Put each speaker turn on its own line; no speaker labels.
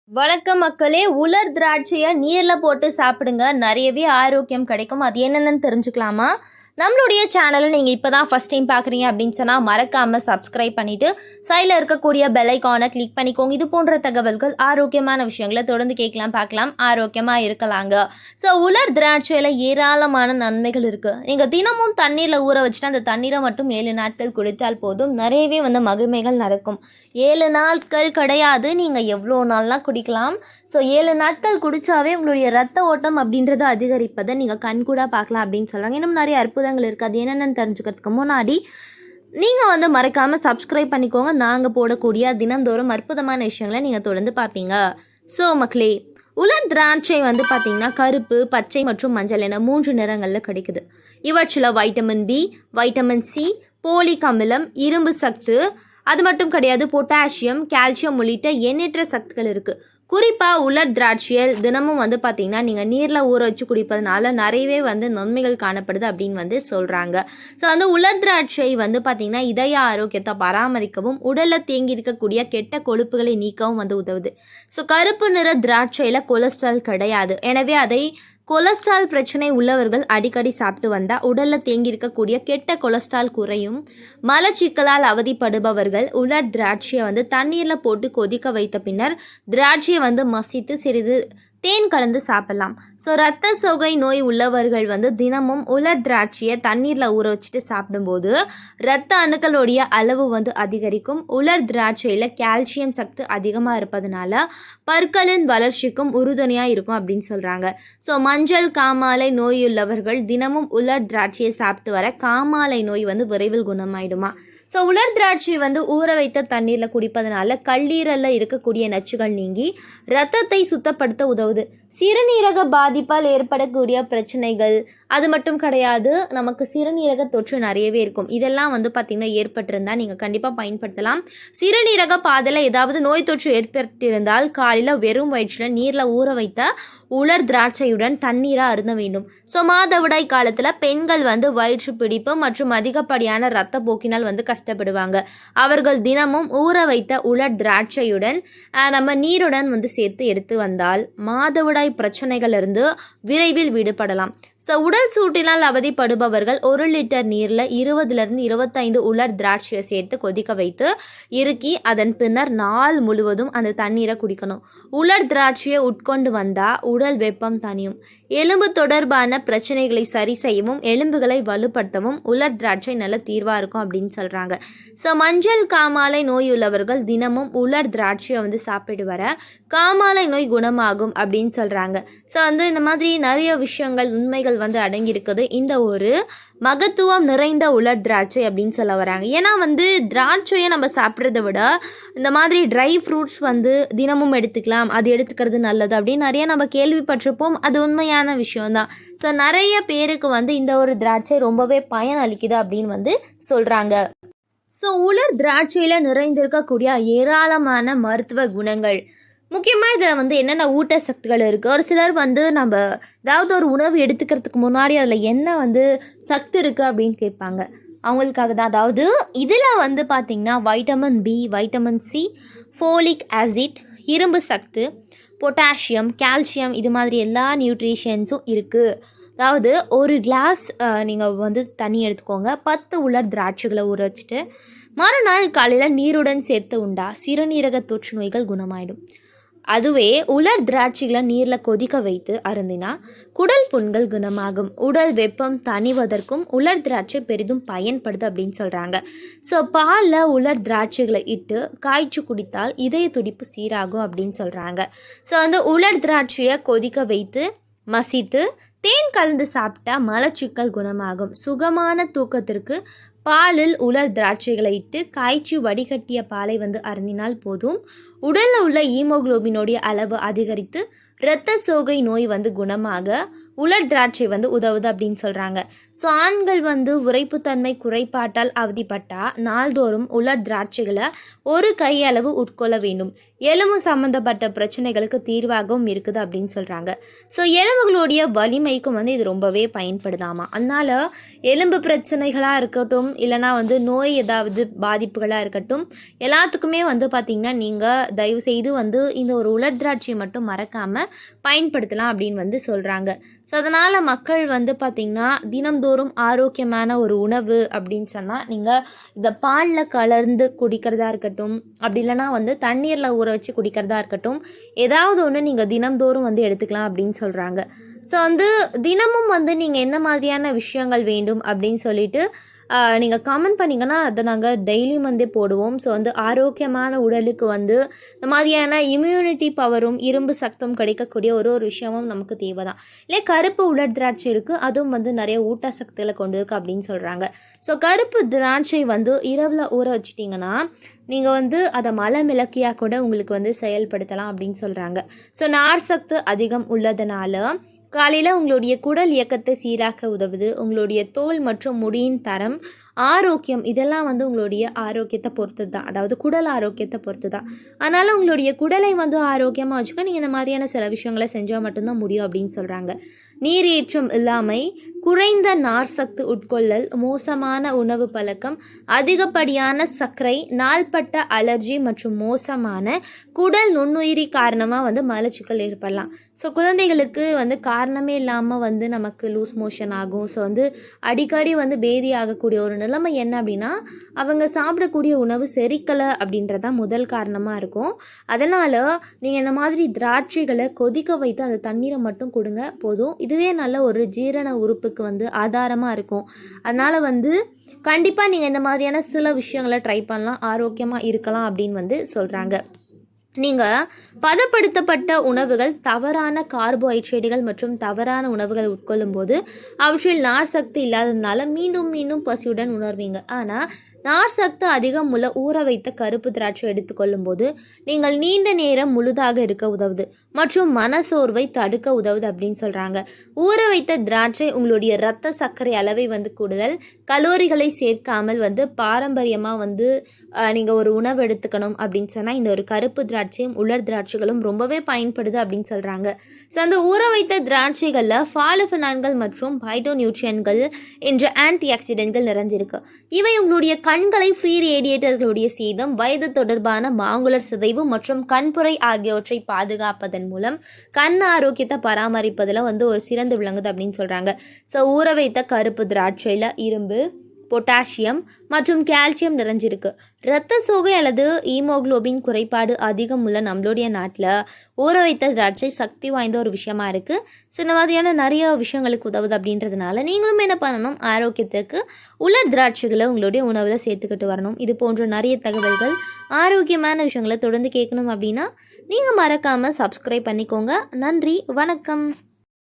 வணக்கம் மக்களே. உலர் திராட்சையை நீரில் போட்டு சாப்பிடுங்க, நிறையவே ஆரோக்கியம் கிடைக்கும். அது என்னென்னு தெரிஞ்சுக்கலாமா? நம்மளுடைய சேனலை நீங்கள் இப்போ தான் ஃபஸ்ட் டைம் பார்க்குறீங்க அப்படின்னு சொன்னால் மறக்காமல் சப்ஸ்கிரைப் பண்ணிவிட்டு சைடில் இருக்கக்கூடிய பெல் ஐக்கானை கிளிக் பண்ணிக்கோங்க. இது போன்ற தகவல்கள் ஆரோக்கியமான விஷயங்களை தொடர்ந்து கேட்கலாம், பார்க்கலாம், ஆரோக்கியமாக இருக்கலாங்க. ஸோ உலர் திராட்சையில் ஏராளமான நன்மைகள் இருக்குது. நீங்கள் தினமும் தண்ணீரில் ஊற வச்சுட்டு அந்த தண்ணீரை மட்டும் 7 நாட்கள் குடித்தால் போதும், நிறையவே மகிமைகள் நடக்கும். 7 நாட்கள் கிடையாது, நீங்கள் எவ்வளோ நாள்லாம் குடிக்கலாம். ஸோ 7 நாட்கள் குடித்தாவே உங்களுடைய ரத்த ஓட்டம் அப்படின்றத அதிகரிப்பதை நீங்கள் கண்கூட பார்க்கலாம் அப்படின்னு சொல்கிறாங்க. இன்னும் நிறைய அற்புதங்கள் இருக்குது. அது என்னென்னு தெரிஞ்சுக்கிறதுக்கு முன்னாடி நீங்கள் மறக்காமல் சப்ஸ்கிரைப் பண்ணிக்கோங்க. நாங்கள் போடக்கூடிய தினந்தோறும் அற்புதமான விஷயங்களை நீங்கள் தொடர்ந்து பார்ப்பீங்க. ஸோ மக்களே, உலர் திராட்சை பார்த்திங்கன்னா கருப்பு, பச்சை மற்றும் மஞ்சள் என 3 நிறங்களில் கிடைக்குது. இவற்றில் vitamin B, vitamin C, folic அமிலம், இரும்பு சத்து, அது மட்டும் கிடையாது, பொட்டாசியம், கால்சியம் உள்ளிட்ட எண்ணற்ற சத்துக்கள் இருக்குது. குறிப்பாக உலர் திராட்சையில் தினமும் பார்த்திங்கன்னா நீங்கள் நீரில் ஊற வச்சு குடிப்பதனால நிறையவே நன்மைகள் காணப்படுது அப்படின்னு சொல்கிறாங்க. ஸோ உலர் திராட்சை பார்த்திங்கன்னா இதய ஆரோக்கியத்தை பராமரிக்கவும் உடலில் தேங்கி இருக்கக்கூடிய கெட்ட கொழுப்புகளை நீக்கவும் உதவுது. ஸோ கருப்பு நிற திராட்சையில் கொலஸ்ட்ரால் கிடையாது. எனவே அதை கொலஸ்ட்ரால் பிரச்சனை உள்ளவர்கள் அடிக்கடி சாப்பிட்டு வந்தால் உடலில் தேங்கியிருக்கக்கூடிய கெட்ட கொலஸ்ட்ரால் குறையும். மலச்சிக்கலால் அவதிப்படுபவர்கள் உலர் திராட்சையை தண்ணீரில் போட்டு கொதிக்க வைத்த பின்னர் திராட்சையை மசித்து சிறிது தேன் கலந்து சாப்பிடலாம். ஸோ இரத்த சோகை நோய் உள்ளவர்கள் தினமும் உலர் திராட்சையை தண்ணீரில் ஊற வச்சுட்டு சாப்பிடும்போது இரத்த அணுக்களுடைய அளவு அதிகரிக்கும். உலர் திராட்சையில் கால்சியம் சத்து அதிகமாக இருப்பதனால பற்களின் வளர்ச்சிக்கும் உறுதுணையாக இருக்கும் அப்படின்னு சொல்கிறாங்க. ஸோ மஞ்சள் காமாலை நோயுள்ளவர்கள் தினமும் உலர் திராட்சையை சாப்பிட்டு வர காமாலை நோய் விரைவில் குணமாயிடுமா. ஸோ உலர் திராட்சை ஊற வைத்த தண்ணீரில் குடிப்பதனால கல்லீரலில் இருக்கக்கூடிய நச்சுகள் நீங்கி இரத்தத்தை சுத்தப்படுத்த உதவுது. சிறுநீரக பாதிப்பால் ஏற்படக்கூடிய பிரச்சனைகள் அது மட்டும் கிடையாது, நமக்கு சிறுநீரக தொற்று நிறையவே இருக்கும். இதெல்லாம் பார்த்திங்கன்னா ஏற்பட்டிருந்தால் நீங்கள் கண்டிப்பாக பயன்படுத்தலாம். சிறுநீரக பாதையில் ஏதாவது நோய் தொற்று ஏற்பட்டிருந்தால் காலையில் வெறும் வயிற்றில் நீரில் ஊற வைத்த உலர் திராட்சையுடன் தண்ணீராக அருந்த வேண்டும். ஸோ மாதவிடாய் காலத்தில் பெண்கள் வயிற்று பிடிப்பு மற்றும் அதிகப்படியான இரத்த போக்கினால் கஷ்டப்படுவாங்க. அவர்கள் தினமும் ஊற வைத்த உலர் திராட்சையுடன் நம்ம நீருடன் சேர்த்து எடுத்து வந்தால் மாதவிடாய் பிரச்சனைகளிலிருந்து விரைவில் விடுபடலாம். ஸோ உடல் சூட்டினால் அவதிப்படுபவர்கள் 1 லிட்டர் நீரில் 20 to 25 உலர் திராட்சையை சேர்த்து கொதிக்க வைத்து இறுக்கி அதன் பின்னர் நாள் முழுவதும் அந்த தண்ணீரை குடிக்கணும். உலர் திராட்சையை உட்கொண்டு வந்தால் உடல் வெப்பம் தணியும். எலும்பு தொடர்பான பிரச்சனைகளை சரி செய்யவும் எலும்புகளை வலுப்படுத்தவும் உலர் திராட்சை நல்ல தீர்வாக இருக்கும் அப்படின்னு சொல்கிறாங்க. ஸோ மஞ்சள் காமாலை நோய் உள்ளவர்கள் தினமும் உலர் திராட்சையை சாப்பிட்டு வர காமாலை நோய் குணமாகும் அப்படின்னு சொல்கிறாங்க. ஸோ இந்த மாதிரி நிறைய விஷயங்கள் உண்மைகள் அடங்கியிருக்குது இந்த ஒரு மகத்துவம் நிறைந்த உலர் திராட்சை அப்படின்னு சொல்ல வராங்க. ஏன்னா திராட்சையை நம்ம சாப்பிட்றத விட இந்த மாதிரி ட்ரை ஃப்ரூட்ஸ் தினமும் எடுத்துக்கலாம், அது எடுத்துக்கிறது நல்லது அப்படின்னு நிறைய நம்ம கேள்விப்பட்டிருப்போம். அது உண்மையான விஷயம்தான். ஸோ நிறைய பேருக்கு இந்த ஒரு திராட்சை ரொம்பவே பயன் அளிக்குது அப்படின்னு சொல்கிறாங்க. ஸோ உலர் திராட்சையில் நிறைந்திருக்கக்கூடிய ஏராளமான மருத்துவ குணங்கள், முக்கியமாக இதில் என்னென்ன ஊட்டச்சத்துக்கள் இருக்குது. ஒரு சிலர் நம்ம ஏதாவது ஒரு உணவு எடுத்துக்கிறதுக்கு முன்னாடி அதில் என்ன சத்து இருக்குது அப்படின்னு கேட்பாங்க. அவங்களுக்காக தான். அதாவது இதில் பார்த்திங்கன்னா vitamin B, vitamin C, folic acid, இரும்பு சத்து, பொட்டாசியம், கால்சியம், இது மாதிரி எல்லா நியூட்ரிஷன்ஸும் இருக்குது. அதாவது ஒரு கிளாஸ் நீங்கள் தண்ணி எடுத்துக்கோங்க, 10 உலர் திராட்சைகளை ஊற வச்சுட்டு மறுநாள் காலையில் நீருடன் சேர்த்து உண்டா சிறுநீரக தொற்று நோய்கள் குணமாயிடும். அதுவே உலர் திராட்சைகளை நீரில் கொதிக்க வைத்து அருந்தினா குடல் புண்கள் குணமாகும். உடல் வெப்பம் தணிவதற்கும் உலர் திராட்சை பெரிதும் பயன்படுது அப்படின்னு சொல்கிறாங்க. ஸோ பாலில் உலர் திராட்சைகளை இட்டு காய்ச்சி குடித்தால் இதய துடிப்பு சீராகும் அப்படின்னு சொல்கிறாங்க. ஸோ உலர் திராட்சையை கொதிக்க வைத்து மசித்து தேன் கலந்து சாப்பிட்டா மலச்சிக்கல் குணமாகும். சுகமான தூக்கத்திற்கு பாலில் உலர் திராட்சைகளை இட்டு காய்ச்சி வடிகட்டிய பாலை அருந்தினால் போதும். உடலில் உள்ள ஈமோகுளோபினுடைய அளவு அதிகரித்து இரத்த சோகை நோய் குணமாக உலர் திராட்சை உதவுது அப்படின்னு சொல்கிறாங்க. ஸோ ஆண்கள் உரைப்புத்தன்மை குறைபாட்டால் அவதிப்பட்டால் நாள்தோறும் உலர் திராட்சைகளை 1 கையளவு உட்கொள்ள வேண்டும். எலும்பு சம்மந்தப்பட்ட பிரச்சனைகளுக்கு தீர்வாகவும் இருக்குது அப்படின்னு சொல்கிறாங்க. ஸோ எலும்புகளுடைய வலிமைக்கும் வந்து இது ரொம்பவே பயன்படுதாமா. அதனால் எலும்பு பிரச்சனைகளாக இருக்கட்டும், இல்லைனா வந்து நோய் ஏதாவது பாதிப்புகளாக இருக்கட்டும், எல்லாத்துக்குமே வந்து பார்த்திங்கன்னா நீங்கள் தயவுசெய்து வந்து இந்த ஒரு உலர் திராட்சையை மட்டும் மறக்காமல் பயன்படுத்தலாம் அப்படின்னு வந்து சொல்கிறாங்க. ஸோ அதனால் மக்கள் வந்து பார்த்திங்கன்னா தினம்தோறும் ஆரோக்கியமான ஒரு உணவு அப்படின்னு சொன்னால் நீங்கள் இதை பாலில் கலந்து குடிக்கிறதா இருக்கட்டும், அப்படி இல்லைனா வந்து தண்ணீரில் ஊற வச்சு குடிக்கிறதா இருக்கட்டும், ஏதாவது ஒன்று நீங்கள் தினம்தோறும் வந்து எடுத்துக்கலாம் அப்படின்னு சொல்கிறாங்க. ஸோ வந்து தினமும் வந்து நீங்கள் என்ன மாதிரியான விஷயங்கள் வேண்டும் அப்படின்னு சொல்லிட்டு நீங்கள் கமெண்ட் பண்ணிங்கன்னா அதை நாங்கள் டெய்லியும் வந்து போடுவோம். ஸோ வந்து ஆரோக்கியமான உடலுக்கு வந்து இந்த மாதிரியான இம்யூனிட்டி பவரும் இரும்பு சக்தியும் கிடைக்கக்கூடிய ஒரு விஷயமும் நமக்கு தேவை தான். இல்லை கருப்பு உலர் திராட்சை இருக்குது, அதுவும் வந்து நிறைய ஊட்டசக்திகளை கொண்டு இருக்குது அப்படின்னு சொல்கிறாங்க. ஸோ கருப்பு திராட்சை வந்து இரவில் ஊற வச்சிட்டிங்கன்னா நீங்கள் வந்து அதை மலமிளக்கியாக கூட உங்களுக்கு வந்து செயல்படுத்தலாம் அப்படின்னு சொல்கிறாங்க. ஸோ நார் சத்து அதிகம் உள்ளதுனால காலையில் உங்களுடைய குடல் இயக்கத்தை சீராக்க உதவுது. உங்களுடைய தோல் மற்றும் முடியின் தரம், ஆரோக்கியம் இதெல்லாம் வந்து உங்களுடைய ஆரோக்கியத்தை பொறுத்து தான், அதாவது குடல் ஆரோக்கியத்தை பொறுத்து தான். அதனால் உங்களுடைய குடலை வந்து ஆரோக்கியமாக வச்சுக்க நீங்கள் இந்த மாதிரியான சில விஷயங்களை செஞ்சால் மட்டும்தான் முடியும் அப்படின்னு சொல்கிறாங்க. நீரேற்றம் இல்லாமை, குறைந்த நார் சத்து உட்கொள்ளல், மோசமான உணவு பழக்கம், அதிகப்படியான சர்க்கரை, நாள்பட்ட அலர்ஜி மற்றும் மோசமான குடல் நுண்ணுயிரி காரணமாக வந்து மலச்சிக்கல் ஏற்படலாம். ஸோ குழந்தைகளுக்கு வந்து காரணமே இல்லாமல் வந்து நமக்கு லூஸ் மோஷன் ஆகும். ஸோ வந்து அடிக்கடி வந்து பேதி ஆகக்கூடிய ஒரு நிலைமை என்ன அப்படின்னா, அவங்க சாப்பிடக்கூடிய உணவு செரிக்கலை அப்படின்றதான் முதல் காரணமாக இருக்கும். அதனால் நீங்கள் இந்த மாதிரி திராட்சைகளை கொதிக்க வைத்து அந்த தண்ணீரை மட்டும் கொடுங்க போதும். இதுவே நல்ல ஒரு ஜீரண உறுப்புக்கு வந்து ஆதாரமாக இருக்கும். அதனால் வந்து கண்டிப்பாக நீங்கள் இந்த மாதிரியான சில விஷயங்களை ட்ரை பண்ணலாம், ஆரோக்கியமாக இருக்கலாம் அப்படின்னு வந்து சொல்கிறாங்க. நீங்கள் பதப்படுத்தப்பட்ட உணவுகள், தவறான கார்போஹைட்ரேட்டுகள் மற்றும் தவறான உணவுகள் உட்கொள்ளும்போது அவற்றில் நார் சக்தி இல்லாததுனால மீண்டும் மீண்டும் பசியுடன் உணர்வீங்க. ஆனால் நார் சத்து அதிகம் உள்ள ஊற வைத்த கருப்பு திராட்சை எடுத்துக்கொள்ளும் போது நீங்கள் நீண்ட நேரம் முழுதாக இருக்க உதவுது மற்றும் மனசோர்வை தடுக்க உதவுது அப்படின்னு சொல்கிறாங்க. ஊற வைத்த திராட்சை உங்களுடைய இரத்த சர்க்கரை அளவை வந்து கூடுதல், கலோரிகளை சேர்க்காமல் வந்து பாரம்பரியமாக வந்து நீங்கள் ஒரு உணவு எடுத்துக்கணும் அப்படின்னு சொன்னால் இந்த ஒரு கருப்பு திராட்சையும் உலர் திராட்சைகளும் ரொம்பவே பயன்படுது அப்படின்னு சொல்கிறாங்க. ஸோ அந்த ஊற வைத்த திராட்சைகளில் ஃபாலிஃபினான்கள் மற்றும் பைட்டோநியூட்ரியன்கள் என்ற ஆன்டி ஆக்சிடென்ட்கள் நிறைஞ்சிருக்கு. இவை உங்களுடைய கண்களை ஃப்ரீ ரேடியேட்டர்களுடைய சேதம், வயது தொடர்பான மாங்குலர் சிதைவு மற்றும் கண்புரை ஆகியவற்றை பாதுகாப்பதன் மூலம் கண் ஆரோக்கியத்தை பராமரிப்பதில் வந்து ஒரு சிறந்து விளங்குது அப்படின்னு சொல்கிறாங்க. ஸோ ஊற வைத்த கருப்பு திராட்சையில் இரும்பு, பொட்டாசியம் மற்றும் கால்சியம் நிறைஞ்சிருக்கு. இரத்த சோகை அல்லது ஈமோக்ளோபின் குறைபாடு அதிகம் உள்ள நம்மளுடைய நாட்டில் ஊற வைத்த திராட்சை சக்தி வாய்ந்த ஒரு விஷயமா இருக்குது. ஸோ இந்த மாதிரியான நிறைய விஷயங்களுக்கு உதவுது அப்படின்றதுனால நீங்களும் என்ன பண்ணணும், ஆரோக்கியத்துக்கு உலர் திராட்சைகளை உங்களுடைய உணவில் சேர்த்துக்கிட்டு வரணும். இது போன்ற நிறைய தகவல்கள், ஆரோக்கியமான விஷயங்களை தொடர்ந்து கேட்கணும் அப்படின்னா நீங்கள் மறக்காமல் சப்ஸ்கிரைப் பண்ணிக்கோங்க. நன்றி, வணக்கம்.